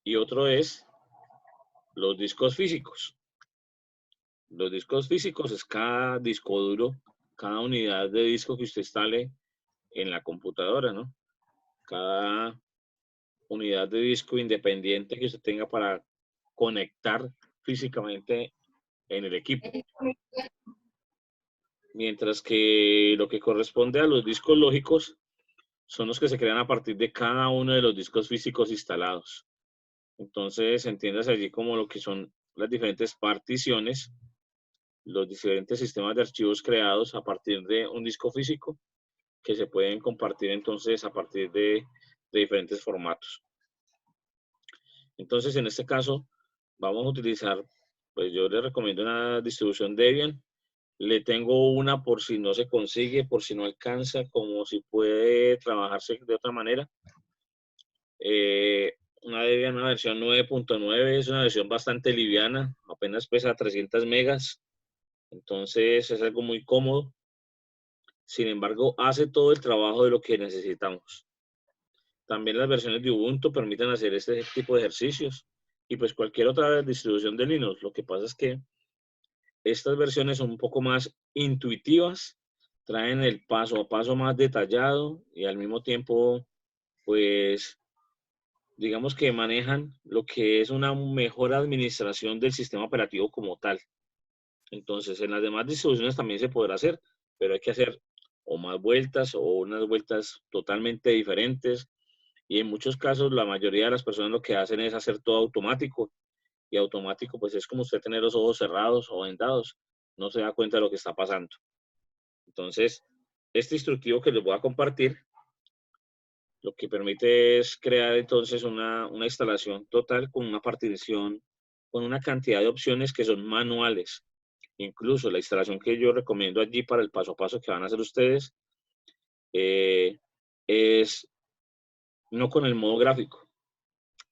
y otro es los discos físicos. Los discos físicos es cada disco duro, cada unidad de disco que usted instale en la computadora, ¿no? Cada unidad de disco independiente que usted tenga para conectar físicamente en el equipo. Mientras que lo que corresponde a los discos lógicos son los que se crean a partir de cada uno de los discos físicos instalados. Entonces, entiendas allí como lo que son las diferentes particiones, los diferentes sistemas de archivos creados a partir de un disco físico que se pueden compartir entonces a partir de diferentes formatos. Entonces, en este caso, vamos a utilizar, pues yo les recomiendo una distribución Debian. Le tengo una por si no se consigue, por si no alcanza, como si puede trabajarse de otra manera. Una Debian, una versión 9.9, es una versión bastante liviana, apenas pesa 300 megas, entonces es algo muy cómodo. Sin embargo, hace todo el trabajo de lo que necesitamos. También las versiones de Ubuntu permiten hacer este tipo de ejercicios y pues cualquier otra distribución de Linux. Lo que pasa es que estas versiones son un poco más intuitivas, traen el paso a paso más detallado y al mismo tiempo, pues, digamos que manejan lo que es una mejor administración del sistema operativo como tal. Entonces, en las demás distribuciones también se podrá hacer, pero hay que hacer o más vueltas o unas vueltas totalmente diferentes. Y en muchos casos, la mayoría de las personas lo que hacen es hacer todo automático. Y automático, pues es como usted tener los ojos cerrados o vendados. No se da cuenta de lo que está pasando. Entonces, este instructivo que les voy a compartir, lo que permite es crear entonces una instalación total con una partición, con una cantidad de opciones que son manuales. Incluso la instalación que yo recomiendo allí para el paso a paso que van a hacer ustedes es no con el modo gráfico,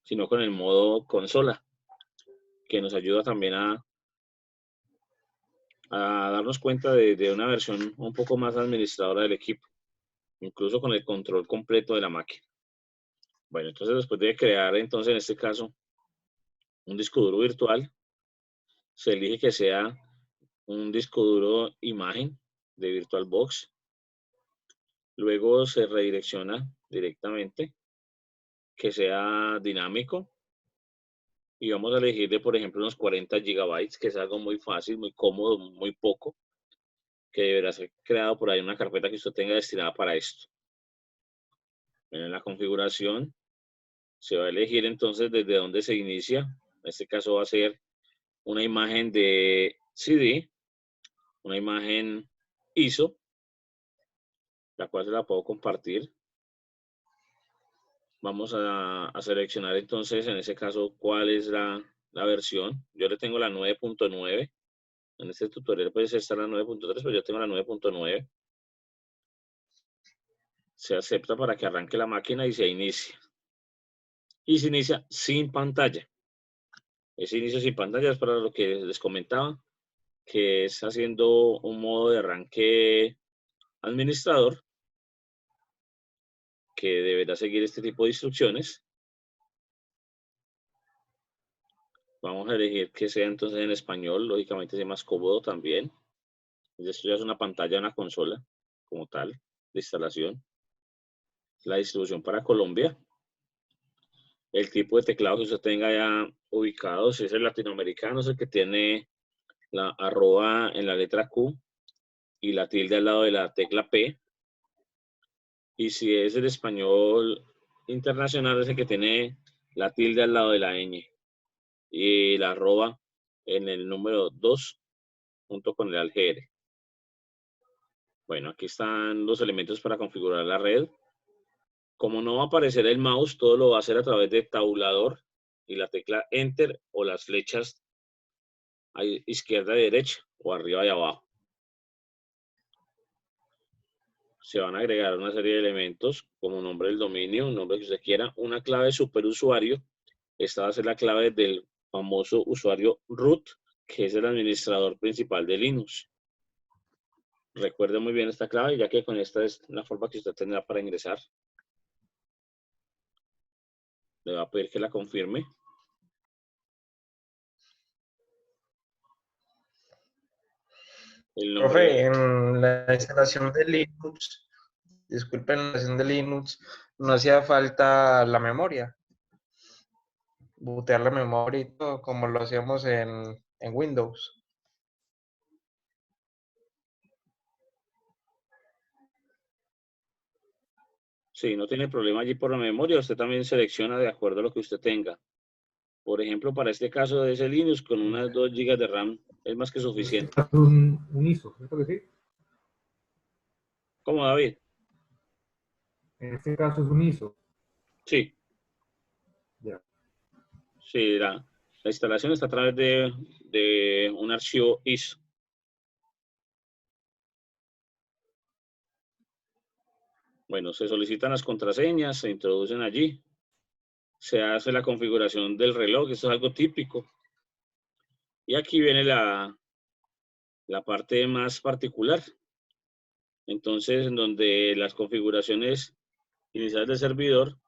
sino con el modo consola, que nos ayuda también a darnos cuenta de una versión un poco más administradora del equipo, incluso con el control completo de la máquina. Bueno, entonces después de crear, entonces en este caso, un disco duro virtual, se elige que sea un disco duro imagen de VirtualBox. Luego se redirecciona directamente, que sea dinámico. Y vamos a elegirle, por ejemplo, unos 40 gigabytes, que es algo muy fácil, muy cómodo, muy poco, que deberá ser creado por ahí en una carpeta que usted tenga destinada para esto. En la configuración se va a elegir entonces desde dónde se inicia. En este caso va a ser una imagen de CD, una imagen ISO, la cual se la puedo compartir. Vamos a seleccionar entonces en ese caso cuál es la versión. Yo le tengo la 9.9. En este tutorial puede estar la 9.3, pero yo tengo la 9.9. Se acepta para que arranque la máquina y se inicie. Y se inicia sin pantalla. Ese inicio sin pantalla es para lo que les comentaba, que es haciendo un modo de arranque administrador, que deberá seguir este tipo de instrucciones. Vamos a elegir que sea entonces en español, lógicamente es más cómodo también. Esto ya es una pantalla, una consola como tal de instalación. La distribución para Colombia. El tipo de teclado que usted tenga ya ubicado, si es el latinoamericano, es el que tiene la arroba en la letra Q y la tilde al lado de la tecla P. Y si es el español internacional, es el que tiene la tilde al lado de la ñ y la arroba en el número 2 junto con el algere. Bueno, aquí están los elementos para configurar la red. Como no va a aparecer el mouse, todo lo va a hacer a través de tabulador y la tecla Enter o las flechas a izquierda y derecha o arriba y abajo. Se van a agregar una serie de elementos como nombre del dominio, un nombre que usted quiera, una clave superusuario. Esta va a ser la clave del famoso usuario root, que es el administrador principal de Linux. Recuerde muy bien esta clave, ya que con esta es la forma que usted tendrá para ingresar. Le va a pedir que la confirme. el Profe, nombre. en la instalación de Linux, disculpen, en la instalación de Linux, no hacía falta la memoria, bootear la memoria y todo, como lo hacíamos en Windows. Sí, no tiene problema allí por la memoria, usted también selecciona de acuerdo a lo que usted tenga. Por ejemplo, para este caso de ese Linux, con unas 2 GB de RAM es más que En este suficiente. caso es un ISO, ¿cierto que sí? ¿Cómo, David? En este caso es un ISO. Sí, Ya. sí, la instalación está a través de un archivo ISO. Bueno, se solicitan las contraseñas, se introducen allí, se hace la configuración del reloj, eso es algo típico. Y aquí viene la parte más particular. Entonces, en donde las configuraciones iniciales del servidor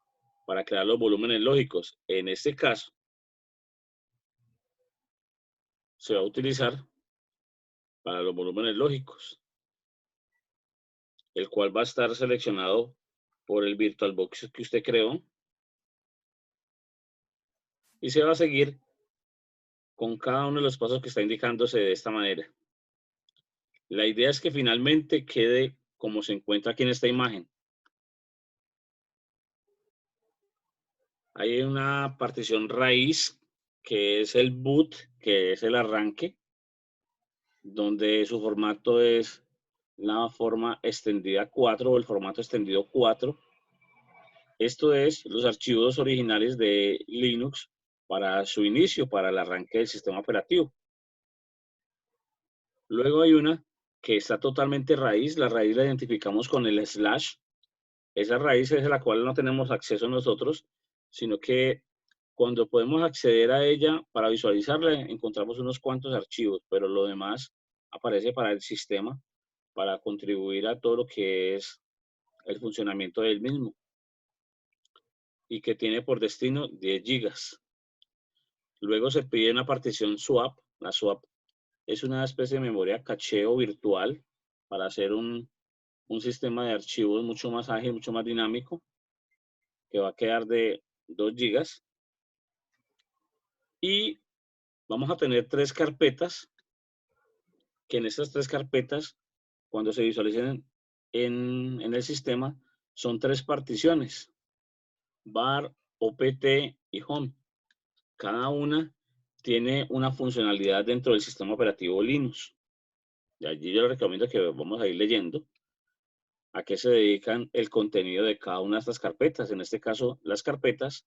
para crear los volúmenes lógicos. En este caso, se va a utilizar para los volúmenes lógicos, el cual va a estar seleccionado por el VirtualBox que usted creó y se va a seguir con cada uno de los pasos que está indicándose de esta manera. La idea es que finalmente quede como se encuentra aquí en esta imagen. Hay una partición raíz que es el boot, que es el arranque, donde su formato es la forma extendida 4 o el formato extendido 4. Esto es los archivos originales de Linux para su inicio, para el arranque del sistema operativo. Luego hay una que está totalmente raíz. La raíz la identificamos con el slash. Esa raíz es a la cual no tenemos acceso nosotros, sino que cuando podemos acceder a ella para visualizarla, encontramos unos cuantos archivos, pero lo demás aparece para el sistema, para contribuir a todo lo que es el funcionamiento del mismo y que tiene por destino 10 gigas. Luego se pide una partición swap. La swap es una especie de memoria cacheo virtual para hacer un sistema de archivos mucho más ágil, mucho más dinámico, que va a quedar de 2 gigas. Y vamos a tener 3 carpetas, que en estas 3 carpetas, cuando se visualicen en el sistema, son 3 particiones, var, opt y home. Cada una tiene una funcionalidad dentro del sistema operativo Linux. Y allí yo les recomiendo que vamos a ir leyendo a qué se dedican el contenido de cada una de estas carpetas. En este caso, las carpetas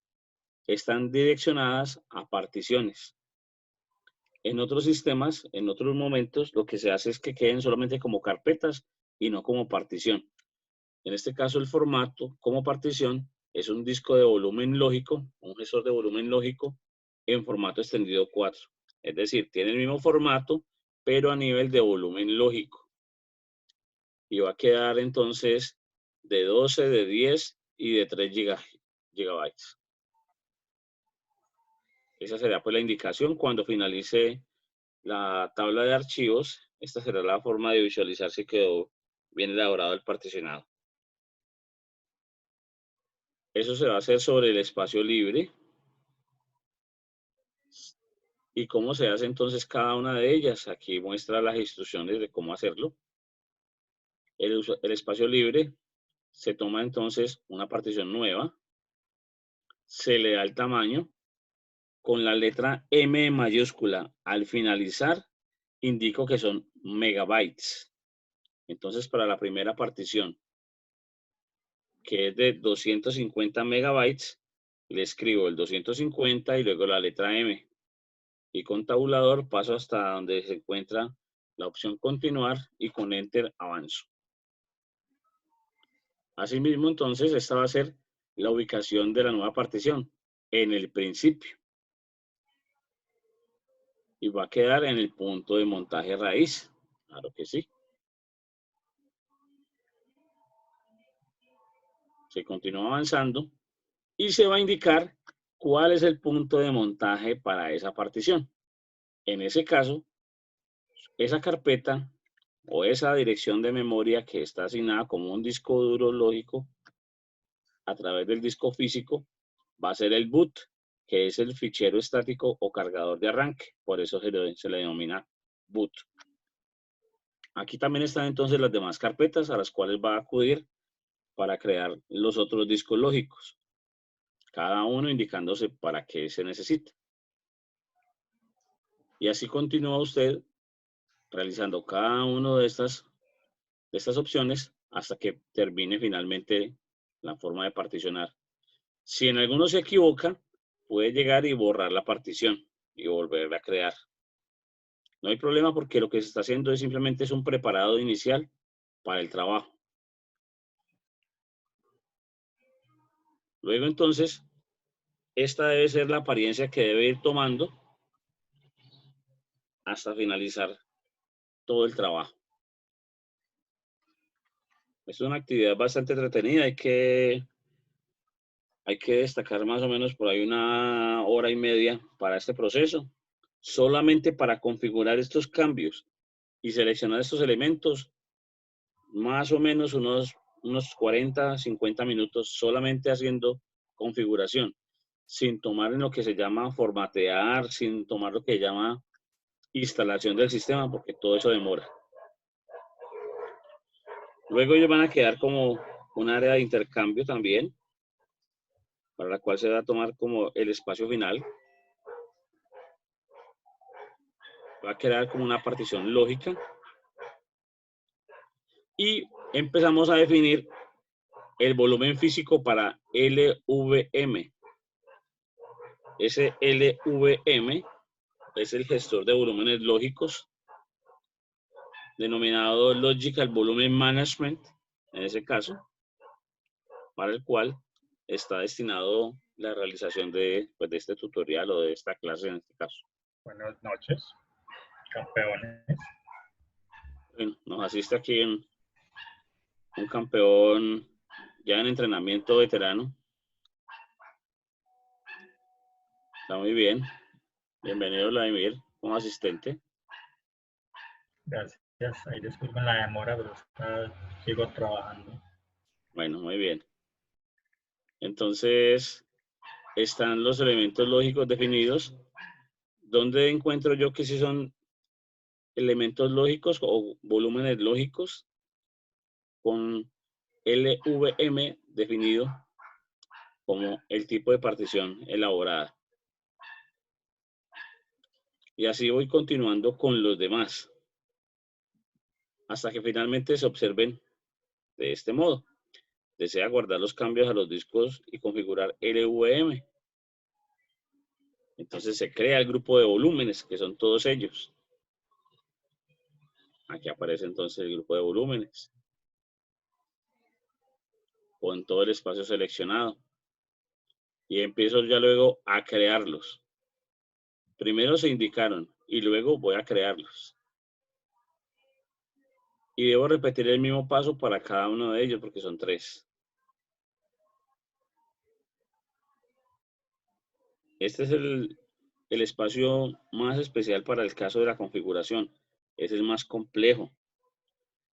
están direccionadas a particiones. En otros sistemas, en otros momentos, lo que se hace es que queden solamente como carpetas y no como partición. En este caso, el formato como partición es un disco de volumen lógico, un gestor de volumen lógico en formato extendido 4. Es decir, tiene el mismo formato, pero a nivel de volumen lógico. Y va a quedar entonces de 12, de 10 y de 3 gigabytes. Esa será pues la indicación cuando finalice la tabla de archivos. Esta será la forma de visualizar si quedó bien elaborado el particionado. Eso se va a hacer sobre el espacio libre. ¿Y cómo se hace entonces cada una de ellas? Aquí muestra las instrucciones de cómo hacerlo. El espacio libre se toma entonces una partición nueva, se le da el tamaño con la letra M mayúscula. Al finalizar, indico que son megabytes. Entonces, para la primera partición, que es de 250 megabytes, le escribo el 250 y luego la letra M. Y con tabulador paso hasta donde se encuentra la opción continuar y con Enter avanzo. Asimismo, entonces, esta va a ser la ubicación de la nueva partición en el principio. Y va a quedar en el punto de montaje raíz. Claro que sí. Se continúa avanzando y se va a indicar cuál es el punto de montaje para esa partición. En ese caso, esa carpeta o esa dirección de memoria que está asignada como un disco duro lógico a través del disco físico va a ser el boot, que es el fichero estático o cargador de arranque. Por eso se le denomina boot. Aquí también están entonces las demás carpetas a las cuales va a acudir para crear los otros discos lógicos, cada uno indicándose para qué se necesita. Y así continúa usted realizando cada una de estas opciones hasta que termine finalmente la forma de particionar. Si en alguno se equivoca, puede llegar y borrar la partición y volverla a crear. No hay problema porque lo que se está haciendo es simplemente un preparado inicial para el trabajo. Luego entonces, esta debe ser la apariencia que debe ir tomando hasta finalizar todo el trabajo. Es una actividad bastante entretenida, hay que destacar más o menos por ahí 1 hora y media para este proceso, solamente para configurar estos cambios y seleccionar estos elementos, más o menos unos 40, 50 minutos solamente haciendo configuración, sin tomar en lo que se llama formatear, sin tomar lo que se llama instalación del sistema, porque todo eso demora. Luego ellos van a quedar como un área de intercambio también, para la cual se va a tomar como el espacio final. Va a quedar como una partición lógica. Y empezamos a definir el volumen físico para LVM. Ese LVM es el gestor de volúmenes lógicos, denominado Logical Volume Management, en ese caso, para el cual está destinado la realización de este tutorial o de esta clase en este caso. Buenas noches, campeones. Bueno, nos asiste aquí un campeón ya en entrenamiento veterano. Está muy bien. Bienvenido, Vladimir, como asistente. Gracias. Ahí disculpen la demora, pero sigo trabajando. Bueno, muy bien. Entonces, están los elementos lógicos definidos. ¿Dónde encuentro yo que sí son elementos lógicos o volúmenes lógicos? Con LVM definido como el tipo de partición elaborada. Y así voy continuando con los demás, hasta que finalmente se observen de este modo. Desea guardar los cambios a los discos y configurar LVM. Entonces se crea el grupo de volúmenes, que son todos ellos. Aquí aparece entonces el grupo de volúmenes, con todo el espacio seleccionado. Y empiezo ya luego a crearlos. Primero se indicaron y luego voy a crearlos. Y debo repetir el mismo paso para cada uno de ellos porque son 3. Este es el espacio más especial para el caso de la configuración. Es el más complejo.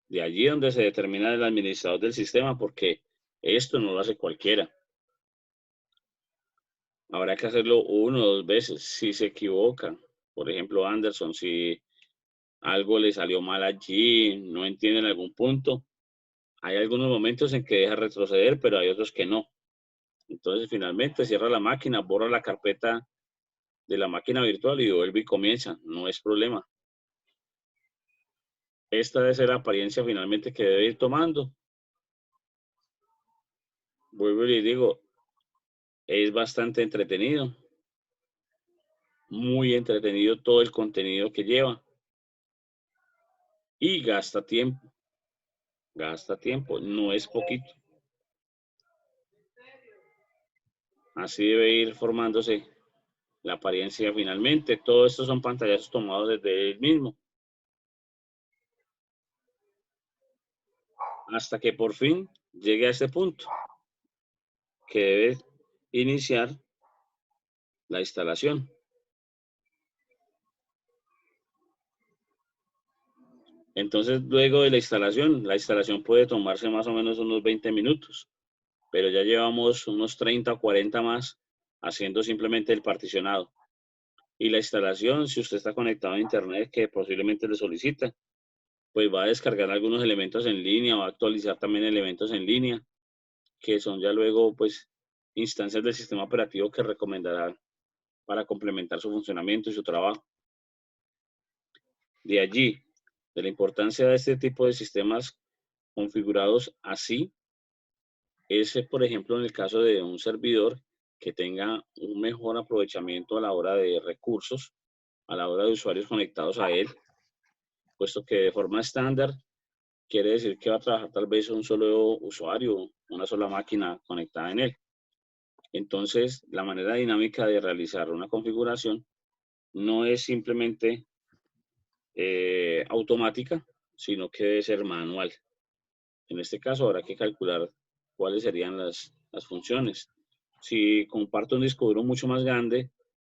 De allí donde se determina el administrador del sistema, porque esto no lo hace cualquiera. Habrá que hacerlo 1 o 2 veces. Si se equivoca, por ejemplo, Anderson, si algo le salió mal allí, no entiende en algún punto, hay algunos momentos en que deja retroceder, pero hay otros que no. Entonces, finalmente, cierra la máquina, borra la carpeta de la máquina virtual y vuelve y comienza. No es problema. Esta debe ser la apariencia finalmente que debe ir tomando. Vuelvo y les digo, es bastante entretenido. Muy entretenido todo el contenido que lleva. Y gasta tiempo. Gasta tiempo, no es poquito. Así debe ir formándose la apariencia finalmente. Todo esto son pantallazos tomados desde el mismo. Hasta que por fin llegue a este punto, que debe iniciar la instalación. Entonces, luego de la instalación puede tomarse más o menos unos 20 minutos, pero ya llevamos unos 30 o 40 más haciendo simplemente el particionado. Y la instalación, si usted está conectado a internet, que posiblemente le solicita, pues va a descargar algunos elementos en línea, va a actualizar también elementos en línea, que son ya luego pues instancias del sistema operativo que recomendará para complementar su funcionamiento y su trabajo. De allí, de la importancia de este tipo de sistemas configurados así, es, por ejemplo, en el caso de un servidor que tenga un mejor aprovechamiento a la hora de recursos, a la hora de usuarios conectados a él, puesto que de forma estándar quiere decir que va a trabajar tal vez un solo usuario, una sola máquina conectada en él. Entonces, la manera dinámica de realizar una configuración no es simplemente automática, sino que debe ser manual. En este caso, habrá que calcular cuáles serían las funciones. Si comparto un disco duro mucho más grande,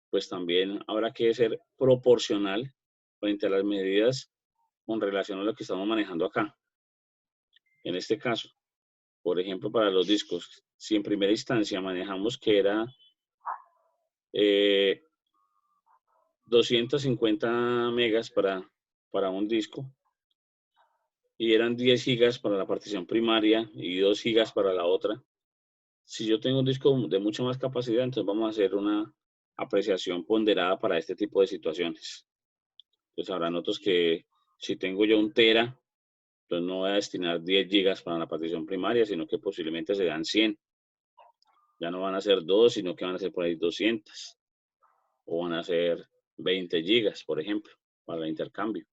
pues también habrá que ser proporcional frente a las medidas con relación a lo que estamos manejando acá. En este caso, por ejemplo, para los discos, si en primera instancia manejamos que era 250 megas para un disco y eran 10 gigas para la partición primaria y 2 gigas para la otra. Si yo tengo un disco de mucha más capacidad, entonces vamos a hacer una apreciación ponderada para este tipo de situaciones. Pues habrán otros que si tengo yo 1 tera, entonces no voy a destinar 10 gigas para la partición primaria, sino que posiblemente serán 100. Ya no van a ser 2, sino que van a ser por ahí 200. O van a ser 20 gigas, por ejemplo, para el intercambio.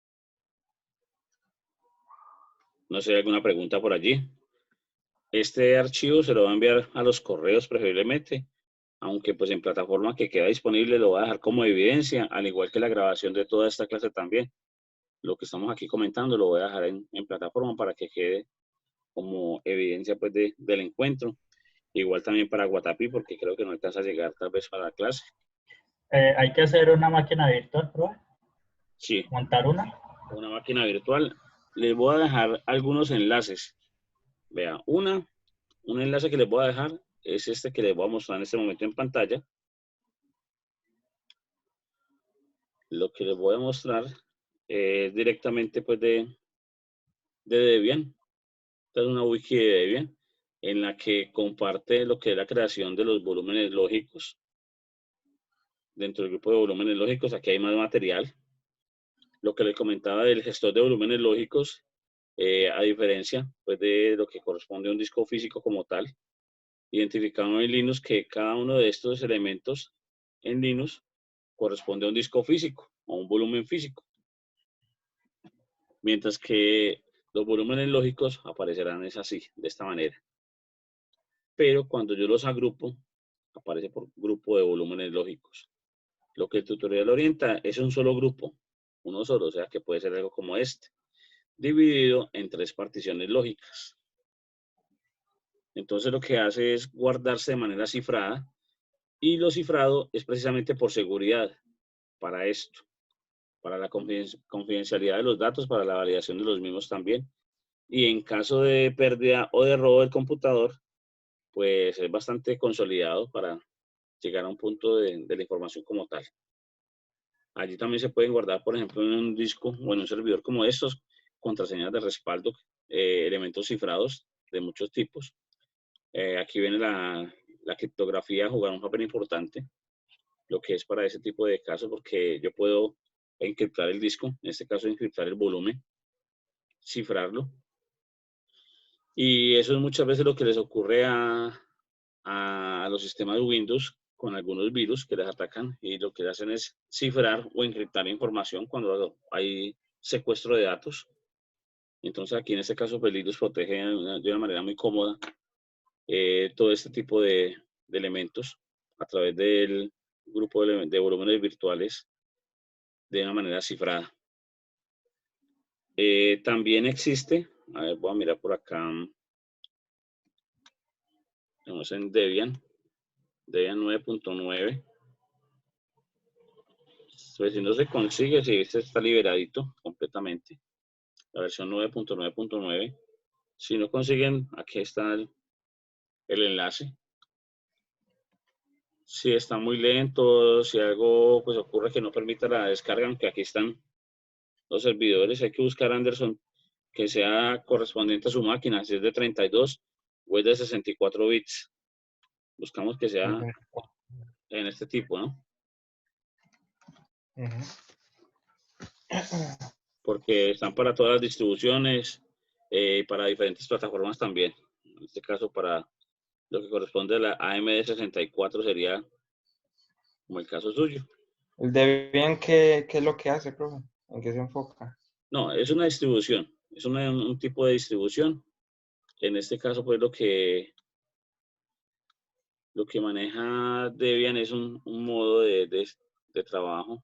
No sé, ¿alguna pregunta por allí? Este archivo se lo va a enviar a los correos preferiblemente, aunque pues en plataforma que queda disponible lo voy a dejar como evidencia, al igual que la grabación de toda esta clase también. Lo que estamos aquí comentando lo voy a dejar en plataforma para que quede como evidencia pues del encuentro. Igual también para Guatapí, porque creo que no alcanza a llegar tal vez para la clase. Hay que hacer una máquina virtual, ¿profe? Sí, Montar una. máquina virtual. Les voy a dejar algunos enlaces. Vea, un enlace que les voy a dejar es este que les voy a mostrar en este momento en pantalla. Lo que les voy a mostrar es directamente pues de Debian. Esta es una wiki de Debian en la que comparte lo que es la creación de los volúmenes lógicos. Dentro del grupo de volúmenes lógicos, aquí hay más material. Lo que les comentaba del gestor de volúmenes lógicos, a diferencia pues, de lo que corresponde a un disco físico como tal, identificamos en Linux que cada uno de estos elementos en Linux corresponde a un disco físico o un volumen físico. Mientras que los volúmenes lógicos aparecerán es así, de esta manera. Pero cuando yo los agrupo, aparece por grupo de volúmenes lógicos. Lo que el tutorial orienta es un solo grupo, uno solo, o sea que puede ser algo como este, dividido en 3 particiones lógicas. Entonces lo que hace es guardarse de manera cifrada y lo cifrado es precisamente por seguridad para esto, para la confidencialidad de los datos, para la validación de los mismos también. Y en caso de pérdida o de robo del computador, pues es bastante consolidado para llegar a un punto de la información como tal. Allí también se pueden guardar, por ejemplo, en un disco o en un servidor como estos, contraseñas de respaldo, elementos cifrados de muchos tipos. Aquí viene la criptografía a jugar un papel importante, lo que es para ese tipo de casos, porque yo puedo encriptar el disco, en este caso encriptar el volumen, cifrarlo. Y eso es muchas veces lo que les ocurre a los sistemas Windows con algunos virus que les atacan y lo que hacen es cifrar o encriptar información cuando hay secuestro de datos. Entonces aquí en este caso Linux protege de una manera muy cómoda todo este tipo de elementos a través del grupo de volúmenes virtuales de una manera cifrada. También existe, a ver, voy a mirar por acá, tenemos en Debian 9.9. Pues si no se consigue, si este está liberadito completamente. la versión 9.9.9. Si no consiguen, aquí está el enlace. Si está muy lento, si algo pues ocurre que no permita la descarga, aunque aquí están los servidores, hay que buscar Anderson que sea correspondiente a su máquina, si es de 32 o es de 64 bits. Buscamos que sea en este tipo, ¿no? Porque están para todas las distribuciones, para diferentes plataformas también. En este caso, para lo que corresponde a la AMD64 sería como el caso suyo. ¿El Debian qué es lo que hace, profe? ¿En qué se enfoca? No, es una distribución, es un tipo de distribución. En este caso, pues lo que maneja Debian es un modo de trabajo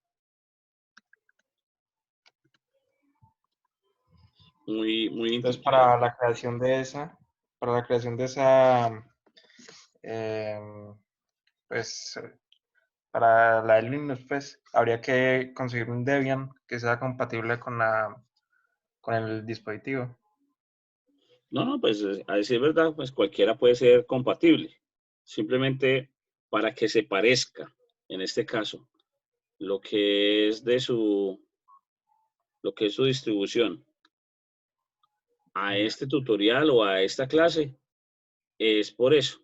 muy Entonces, intuitivo. para la creación de esa, pues, para la de Linux, pues, habría que conseguir un Debian que sea compatible con el dispositivo. No, pues a decir verdad, pues cualquiera puede ser compatible. Simplemente para que se parezca, en este caso, lo que es su distribución a este tutorial o a esta clase, es por eso.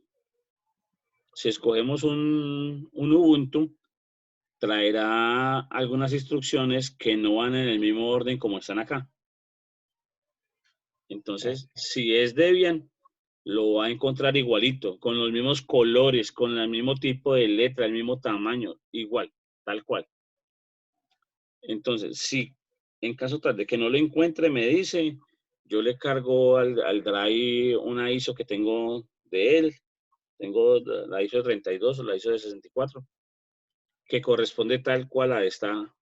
Si escogemos un Ubuntu, traerá algunas instrucciones que no van en el mismo orden como están acá. Entonces, si es Debian, lo va a encontrar igualito, con los mismos colores, con el mismo tipo de letra, el mismo tamaño, igual, tal cual. Entonces, si en caso tal de que no lo encuentre, me dice, yo le cargo al drive una ISO que tengo de él, tengo la ISO de 32 o la ISO de 64, que corresponde tal cual a esta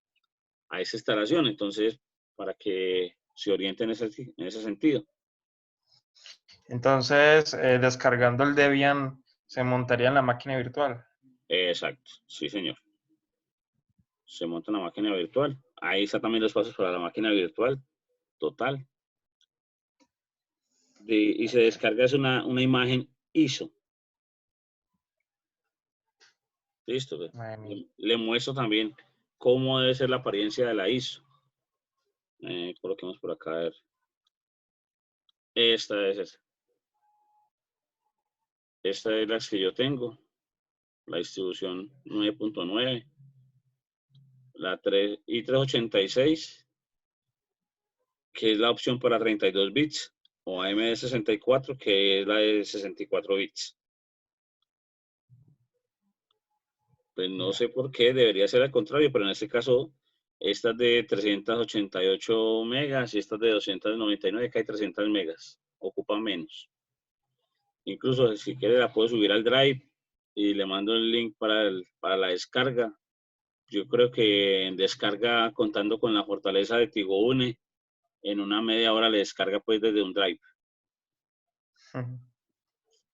instalación. Entonces, para que se orienten en ese sentido. Entonces, descargando el Debian, se montaría en la máquina virtual. Exacto, sí, señor. Se monta una máquina virtual. Ahí está también los pasos para la máquina virtual total. Y se descarga es una imagen ISO. Listo. Le muestro también cómo debe ser la apariencia de la ISO. Coloquemos por acá a ver. Esta es la que yo tengo. La distribución 9.9. La 3 y 386, que es la opción para 32 bits. O AMD64, que es la de 64 bits. Pues no sé por qué, debería ser al contrario, pero en este caso, esta es de 388 megas y esta es de 299, que hay 300 megas, ocupa menos. Incluso si quiere la puedo subir al Drive y le mando el link para la descarga. Yo creo que en descarga, contando con la fortaleza de Tigone, en una media hora le descarga pues desde un Drive.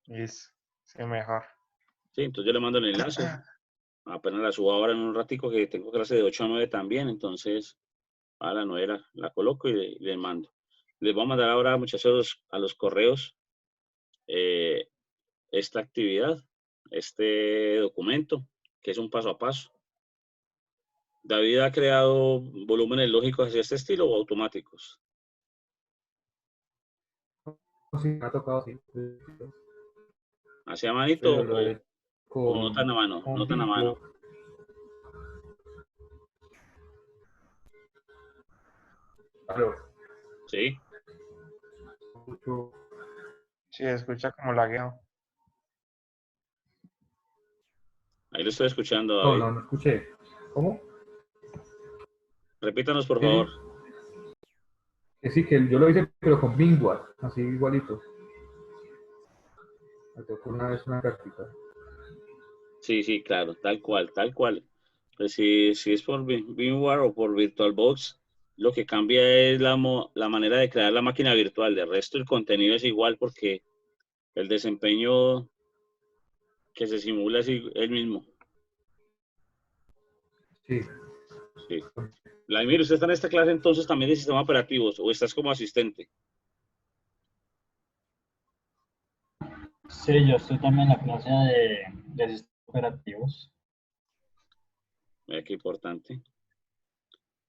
Sí, mejor. Sí, entonces yo le mando el enlace. Apenas la subo ahora en un ratico que tengo clase de 8 a 9 también, entonces a la 9 la coloco y les mando. Les voy a mandar ahora, muchachos, a los correos esta actividad, este documento, que es un paso a paso. David ha creado volúmenes lógicos hacia este estilo o automáticos. Sí, me ha tocado, sí. ¿Hacia manito Pero lo he o no tan a mano? con No tan a mano. Claro. Sí. Sí, escucha como lagueo. Ahí lo estoy escuchando, No, David. no escuché. ¿Cómo? Repítanos, por Sí, favor. sí, que yo lo hice, pero con Bingward, así igualito. Me tocó una vez una práctica. Sí, claro, tal cual, tal cual. Pues si es por VMware o por VirtualBox, lo que cambia es la manera de crear la máquina virtual. De resto, el contenido es igual porque el desempeño que se simula es el mismo. Sí. Sí. Vladimir, ¿usted está en esta clase entonces también de sistemas operativos o estás como asistente? Sí, yo estoy también en la clase de sistemas operativos. Mira qué importante.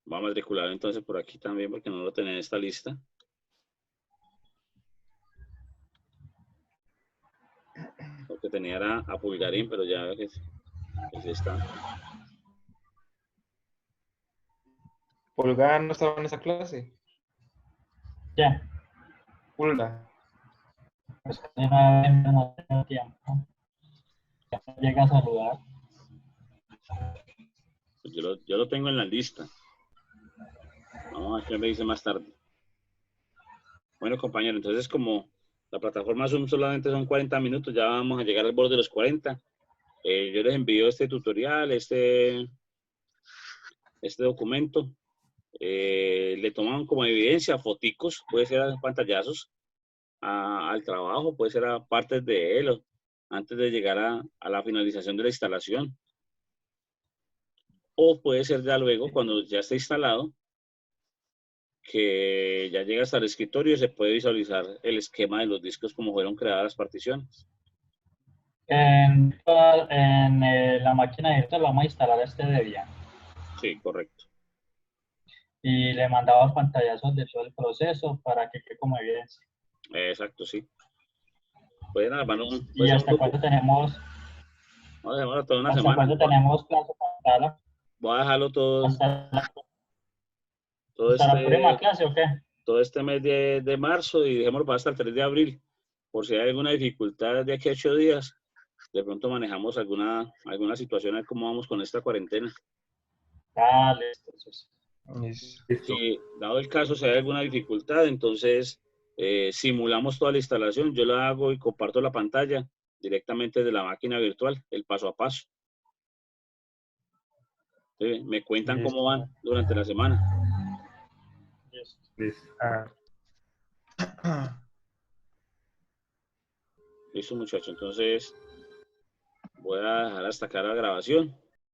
Voy a matricular entonces por aquí también porque no lo tenía en esta lista. Lo que tenía era a Pulgarín, pero ya veo que sí está. Pulga no estaba en esa clase. ¿Ya? Pulga. Pues no tengo tiempo. Ya me llega a saludar. Pues yo lo tengo en la lista. Vamos a ver qué me dice más tarde. Bueno, compañero, entonces como la plataforma Zoom solamente son 40 minutos, ya vamos a llegar al borde de los 40. Yo les envío este tutorial, este documento. Le toman como evidencia foticos, puede ser a pantallazos, al trabajo, puede ser a partes de él, antes de llegar a la finalización de la instalación. O puede ser ya luego, cuando ya esté instalado, que ya llega hasta el escritorio y se puede visualizar el esquema de los discos como fueron creadas las particiones. La máquina virtual vamos a instalar este Debian. Sí, correcto. Y le mandaba pantallazos de todo el proceso para que quede como evidencia. Exacto, sí. Pueden armar ¿Y hasta cuándo tenemos? Vamos a dejarlo toda una ¿Hasta semana. cuándo tenemos clase para darla? Voy a dejarlo todo ¿Hasta la próxima este, clase o qué? todo este mes de marzo y dejémoslo para hasta el 3 de abril. Por si hay alguna dificultad de aquí a 8 días, de pronto manejamos alguna situación, a ver cómo vamos con esta cuarentena. Dale, entonces. Listo. Si dado el caso, si hay alguna dificultad, entonces simulamos toda la instalación. Yo la hago y comparto la pantalla directamente de la máquina virtual, el paso a paso. Me cuentan Listo. cómo van durante la semana. Listo. Listo, muchachos. Entonces, voy a dejar hasta acá la grabación.